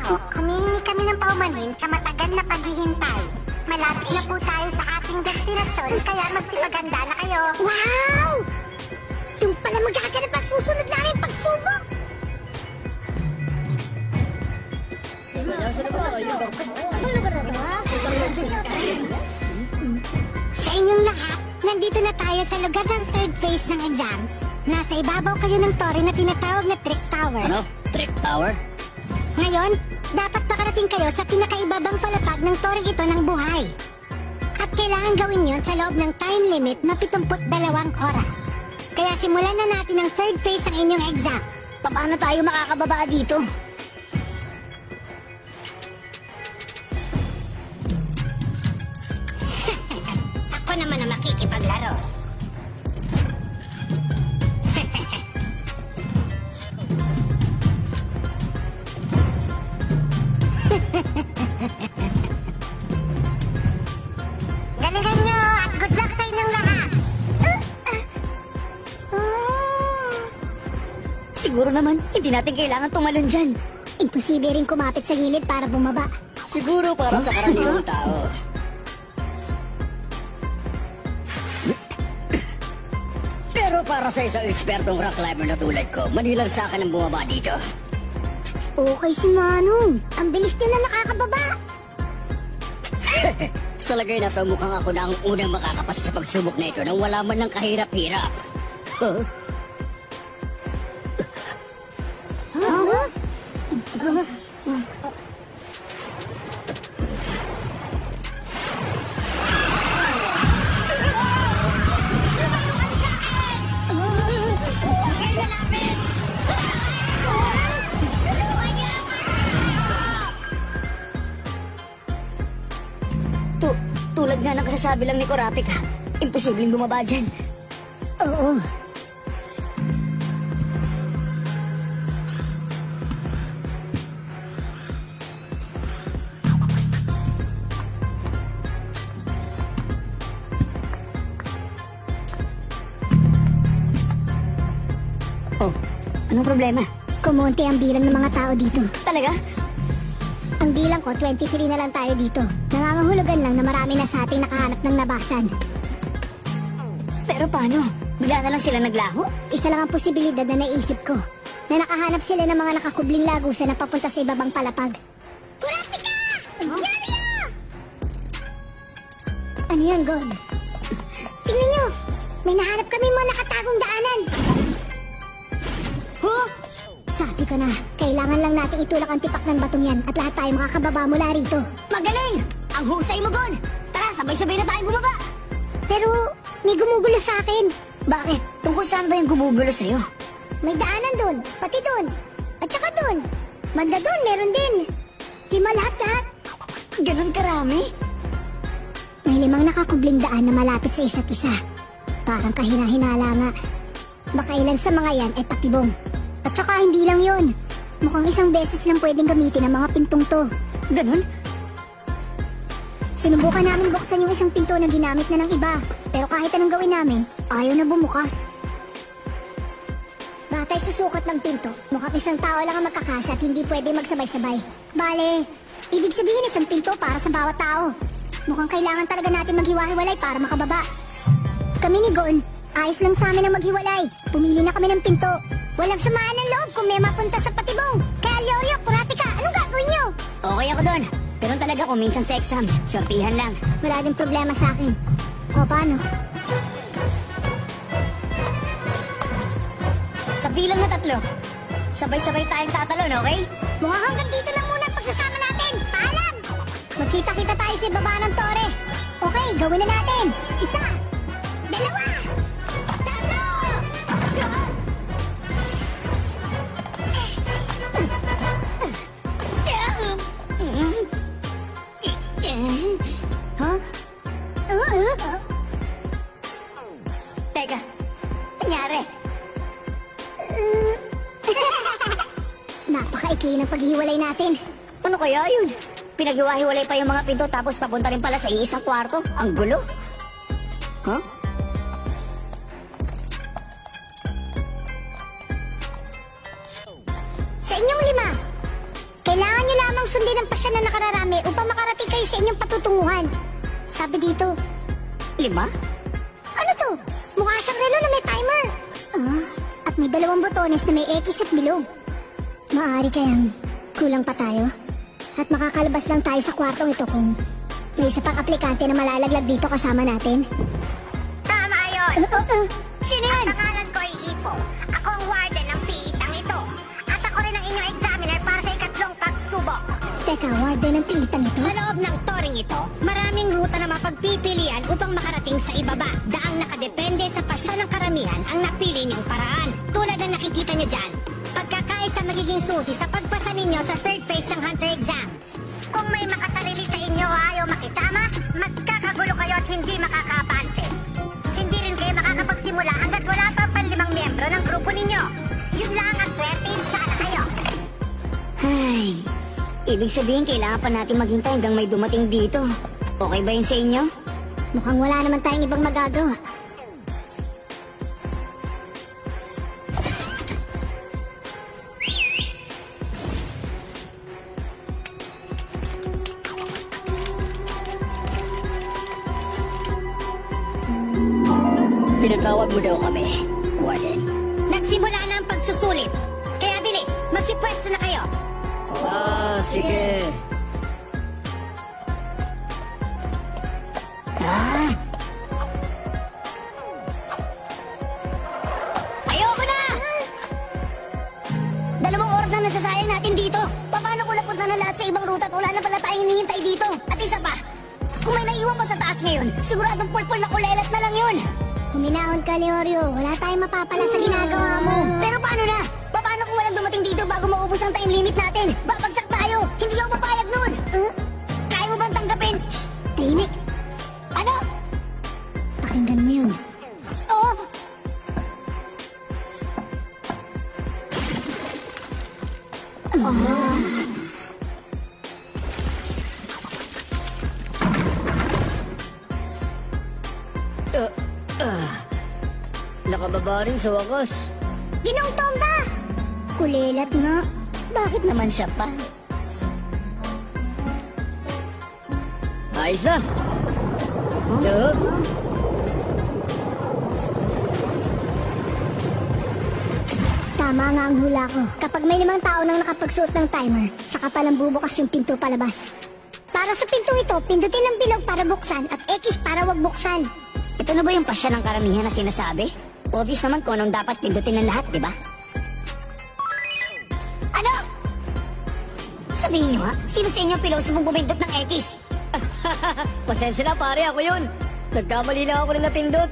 ho, humingi kami ng paumanhin sa matagal na paghihintay. Malapit na po tayo sa ating destinasyon, kaya magpipaganda na kayo. Wow! Doon pala magaganap ang susunod namin pagsubok! Sa inyong lahat, nandito na tayo sa lugar ng third phase ng exams. Nasa ibabaw kayo ng tore na tinatawag na Trick Tower. Ano? Trick Tower? Ngayon, dapat makarating kayo sa pinakaibabang palapag ng toreng ito ng buhay. At kailangan gawin yon sa loob ng time limit na 72 oras. Kaya simulan na natin ang third phase ng inyong exam. Paano tayo makakababa dito? Ako naman ang makikipaglaro. Galingan nyo at good luck sa inyong lahat. Siguro naman, hindi natin kailangan tumalon dyan. Imposible rin kumapit sa gilid para bumaba. Siguro para sa karaniwang tao. Pero para sa isang ekspertong rock climber na tulad ko, manilang sa akin ang bumaba dito. Okay si Manong. Ang bilis nila nakakababa. Sa lagay na to, mukhang ako na ang unang makakapasa sa pagsubok na ito nang wala man ng kahirap-hirap. Huh? Tulad nga ng kasasabi lang ni Kurapika, imposibleng bumaba dyan. Oo. Oh, anong problema? Kumonti ang bilang ng mga tao dito. Talaga? Ang bilang ko, 23 na lang tayo dito. Nangangahulugan lang na marami na sa ating nakahanap ng nabasan. Pero paano? Bigla na lang sila naglaho? Isa lang ang posibilidad na naisip ko. Na nakahanap sila ng mga nakakubling lagusan na papunta sa ibabang palapag. Kurapika! Yari na! Ano yan, God? Tingnan nyo! May nahanap kami mga nakatagong daanan! Huh? Sabi ko na, kailangan lang natin itulak ang tipak ng batong yan at lahat tayo makakababa mula rito. Magaling! Ang husay mo, Gon! Tara, sabay-sabay na tayo bumaba! Pero, may gumugulo sa akin. Bakit? Tungkol saan ba yung gumugulo sa'yo? May daanan dun, pati dun, at saka dun. Banda dun, meron din. 5 lahat-lahat. Ganon karami? May 5 nakakubling daan na malapit sa isa't isa. Parang kahina-hinala nga. Baka ilan sa mga yan ay patibong. At saka hindi lang yon. Mukhang isang beses lang pwedeng gamitin ang mga pintong to. Ganon? Sinubukan namin buksan yung isang pinto na ginamit na ng iba. Pero kahit anong gawin namin, ayaw na bumukas. Batay sa sukat ng pinto, mukhang isang tao lang ang magkakasya at hindi pwede magsabay-sabay. Bale, ibig sabihin isang pinto para sa bawat tao. Mukhang kailangan talaga natin maghiwa-hiwalay para makababa. Kami ni Gon, ayos lang sa amin ang maghiwalay. Pumili na kami ng pinto. Walang samaan ng loob kung may mapunta sa patibong. Kaya Lyorio, Kurapika, anong gagawin nyo? Okay ako doon. Pero talaga kung minsan sa exams, sortihan lang. Wala din problema sa akin. O paano? Sa bilang na 3, sabay-sabay tayong tatalon, okay? Mukhang hanggang dito lang muna ang pagsasama natin. Paalam! Magkita-kita tayo sa baba ng tore. Okay, gawin na natin. 1, 2, 3! Huh? Teka, nangyari? Napakaikli ng paghihiwalay natin. Ano kaya yun? Pinaghiwa-hiwalay pa yung mga pinto tapos papunta rin pala sa iisang kwarto. Ang gulo. Huh? Sa inyong 5, kailangan nyo lamang daw sundin ang pasya na nakararami upang makarating kayo sa inyong patutunguhan. Sabi dito. 5? Ano to? Mukha siyang relo na may timer. At may 2 botones na may X at bilog. Maaari kayang kulang pa tayo? At makakalabas lang tayo sa kwartong ito kung may isa pang aplikante na malalaglag dito kasama natin. Tama yun! Sino yan? Pangalan ko ay Ipo. Ako ang warden ng piitang ito. At ako rin ang inyong examiner para sa ikatlong pagsubok. Teka, warden ng piitang ito? Sa loob ng toring ito, maraming ruta na mapagpipilian upang makarating sa ibaba. Daang nakadepende sa pasya ng karamihan ang napili niyong paraan. Tulad ng nakikita niyo dyan, pagkakaisa magiging susi sa pagpasa ninyo sa third phase ng Hunter exams. Kung may makatarili sa inyo o ayaw makisama, magkakagulo kayo at hindi makakapante. Hindi rin kayo makakapagsimula hanggat wala pa panlimang miyembro ng grupo ninyo. Yun lang ang swerte, sana kayo. Ay, ibig sabihin kailangan pa natin maghintay hanggang may dumating dito. Okay ba yun sa inyo? Mukhang wala naman tayong ibang magagawa. Pinatawag mo daw kami, Warden. Nagsimula na ang pagsusulit. Kaya bilis, magsipwesto na kayo. Sige. Ayoko na! 2 oras na nasasayang natin dito. Paano kung napunta na lahat sa ibang ruta at wala na pala tayong hinihintay dito? At isa pa, kung may naiwan pa sa taas ngayon, siguradong pulpul na kulelat na lang yun. Huminahon ka, Leorio. Wala tayong mapapala sa ginagawa mo. Pero paano na? Paano kung walang dumating dito bago maubos ang time limit natin? Babagsak tayo! Hindi ako papayag nun! Kaya mo bang tanggapin? Shh! Tahimik. Ano? Pakinggan mo yun. Oo! Nakababa rin sa wakas. Ginong Tomba! Kulelat nga. Bakit naman siya pa? Ayos na. Tama nga ang hula ko. Kapag may 5 tao nang nakapagsuot ng timer, saka palang bubukas yung pinto palabas. Para sa pinto ito, pindutin ang bilog para buksan at X para wag buksan. Ito na ba yung pasya ng karamihan na sinasabi? Obvious naman kung anong dapat pindutin ng lahat, di ba? Ano? Sabihin nyo ha, sino sa inyo piloso mong bumindot ng X? Pasensya na pare, ako yun. Nagkamali lang ako rin napindot.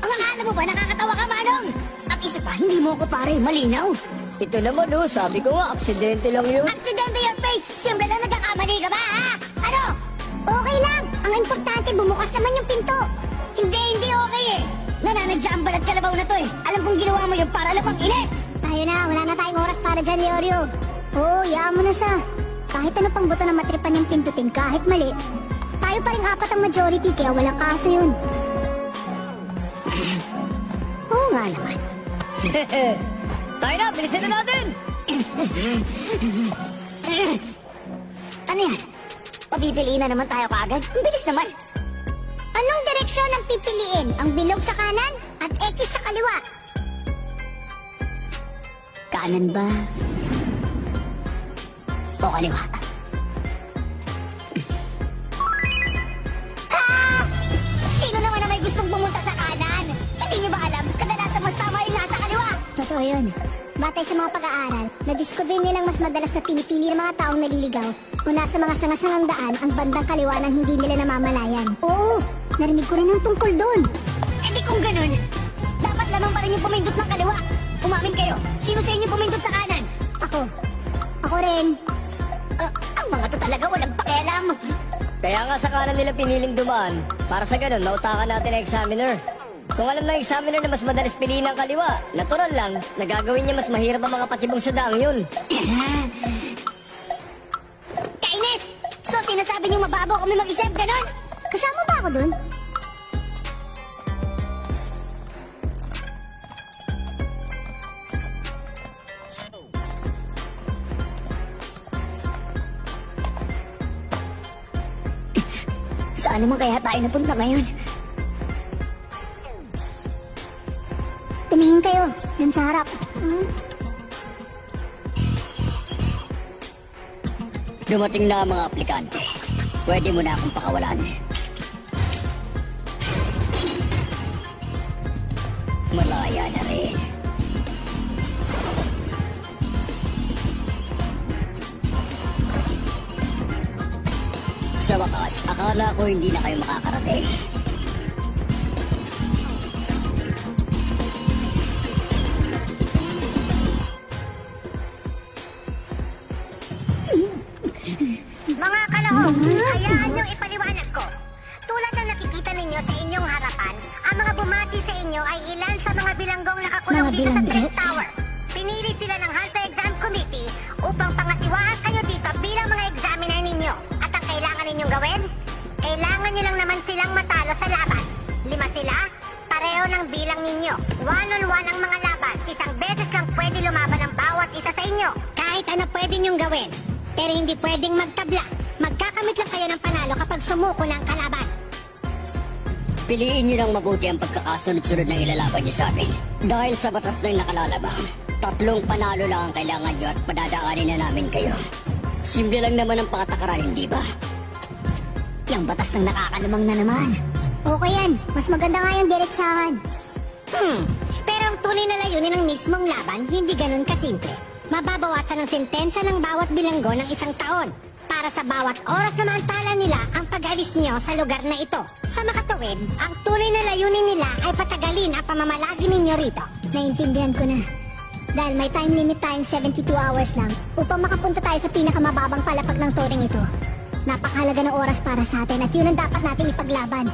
Ang akala mo ba nakakatawa ka, Manong? At isa pa, hindi mo ko pare, malinaw. Ito naman sabi ko nga, aksidente lang yun. Accident to your face! Simple lang nagkakamali ka ba, ha? Ano? Okay lang. Ang importante, bumukas naman yung pinto. Hindi okay eh. Nananadya ang balat kalabaw na to eh. Alam kong ginawa mo yung para lapang ines. Tayo na, wala na tayong oras para dyan, Leorio. Oo, iyaan mo na siya. Kahit ano pang buto na matripan yung pindutin, kahit mali. Tayo pa rin 4 ang majority, kaya walang kaso yun. Oo nga naman. Tayo na, bilisan na natin! Ano yan? Pabibiliin na naman tayo kaagad? Ang bilis naman. Anong direksyon ang pipiliin? Ang bilog sa kanan at X sa kaliwa? Kanan ba? O kaliwa? Ah! Sino naman na may gustong pumunta sa kanan? Hindi niyo ba alam? Kadalasan mas tama yung nasa kaliwa. Totoo yun. Batay sa mga pag-aaral, nadiskubre nilang mas madalas na pinipili ng mga taong naliligaw o nasa mga sangasangang daan ang bandang kaliwa ng hindi nila namamalayan. Oo, narinig ko rin ang tungkol doon. Eh di kung ganun, dapat lamang pa rin yung pumindot ng kaliwa. Umamin kayo, sino sa inyo pumindot sa kanan? Ako. Ako rin. Ang mga to talaga walang pakialam. Kaya nga sa kanan nila piniling dumaan. Para sa ganun, mautakan natin ang examiner. Kung alam ng examiner na mas madalas piliin ang kaliwa, natural lang, nagagawin niya mas mahirap ang mga patibong sa daang yun. Kainis! So sinasabi niyo mababaw kami mag-isip, ganon? Kasama ba ako doon? Saan naman kaya tayo napunta ngayon? Tumingin kayo, dun sa harap. Dumating na ang mga aplikante. Pwede mo na akong pakawalan. Malaya na rin. Sa wakas, akala ko hindi na kayo makakarating. Mga kalahok, hayaan niyong ipaliwanag ko. Tulad ng nakikita ninyo sa inyong harapan, ang mga bumati sa inyo ay ilan sa mga bilanggong nakakulong Mga dito sa bilanggo? Trade Tower. Pinili sila ng Hansa Exam Committee upang pangasiwaan kayo dito bilang mga examiner ninyo. At ang kailangan ninyong gawin? Kailangan niyo lang naman silang matalo sa laban. 5 sila, pareho ng bilang ninyo. One-on-one ang mga laban. Isang beses lang pwede lumaban ang bawat isa sa inyo. Kahit ano pwede niyong gawin. Pero hindi pwedeng magtabla. Magkakamit lang kayo ng panalo kapag sumuko ng kalaban. Piliin niyo ng mabuti ang pagkakasunod-sunod na ilalaban niyo sa amin. Dahil sa batas ng nakalalabang, 3 panalo lang ang kailangan niyo at padadaanin na namin kayo. Simple lang naman ang patakaran, hindi ba? Yung batas ng nakakalamang na naman. Okay yan, mas maganda nga yung diretsahan. Pero ang tunay na layunin ng mismong laban, hindi ganun kasimple. Mababawasan ang sentensya ng bawat bilanggo ng 1 taon. Para sa bawat oras na maantala nila ang pag-alis nyo sa lugar na ito. Sa makatuwid, ang tunay na layunin nila ay patagalin ang pamamalagi ninyo rito. Naintindihan ko na. Dahil may time limit tayong 72 hours lang upang makapunta tayo sa pinakamababang palapag ng touring ito. Napakahalaga ng oras para sa atin at yun ang dapat natin ipaglaban.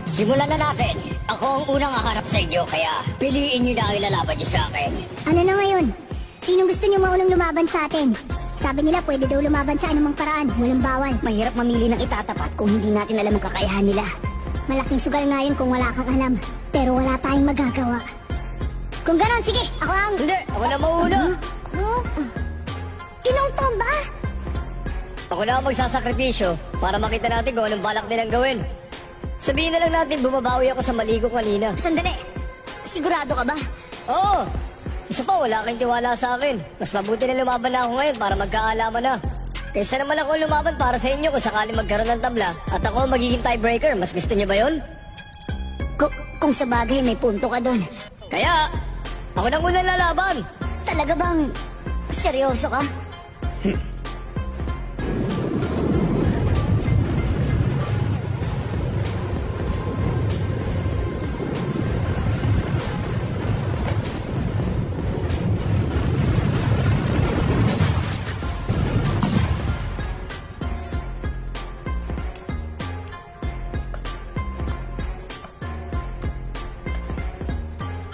Simulan na natin. Ako ang unang haharap sa inyo, kaya piliin niyo na ang ilalaban niyo sa akin. Ano na ngayon? Sinong gusto niyo maunang lumaban sa atin? Sabi nila pwede daw lumaban sa anumang paraan, walang bawal. Mahirap mamili ng itatapat kung hindi natin alam ang kakayahan nila. Malaking sugal nga yun kung wala kang alam. Pero wala tayong magagawa. Kung ganon, sige, ako ang... Hindi, ako na mauna. Ginoong Tomba? Ako na ang magsasakripisyo para makita natin kung anong balak nilang gawin. Sabihin na lang natin bumabawi ako sa mali ko kanina. Sandali! Sigurado ka ba? Oo! Isa pa, wala kang tiwala sa akin. Mas mabuti na lumaban na ako ngayon para magkaalaman na. Kaysa naman ako lumaban para sa inyo kung sakaling magkaroon ng tabla at ako ang magiging tiebreaker. Mas gusto niyo ba yun? Kung sa bagay may punto ka doon. Kaya, ako nang unang lalaban. Talaga bang seryoso ka?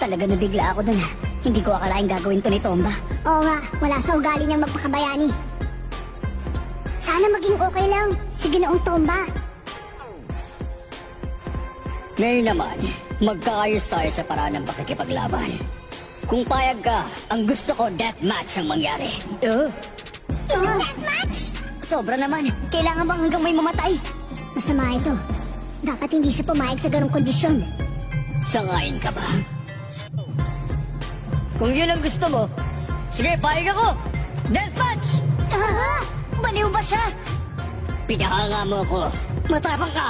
Talaga nabigla ako doon. Hindi ko akalaing gagawin to ni Tomba. Oo nga, wala sa ugali niyang magpakabayani. Sana maging okay lang. Sige noong Tomba. Ngayon naman, magkaayos tayo sa paraan ng pakikipaglaban. Kung payag ka, ang gusto ko deathmatch ang mangyari. Deathmatch? Sobra naman. Kailangan bang hanggang may mamatay? Masama ito. Dapat hindi siya pumayag sa ganong kondisyon. Sangayin ka ba? Kung yun ang gusto mo, sige, payag ako! Deathmatch! Baliw ba siya? Pinahanga mo ako. Matapang ka!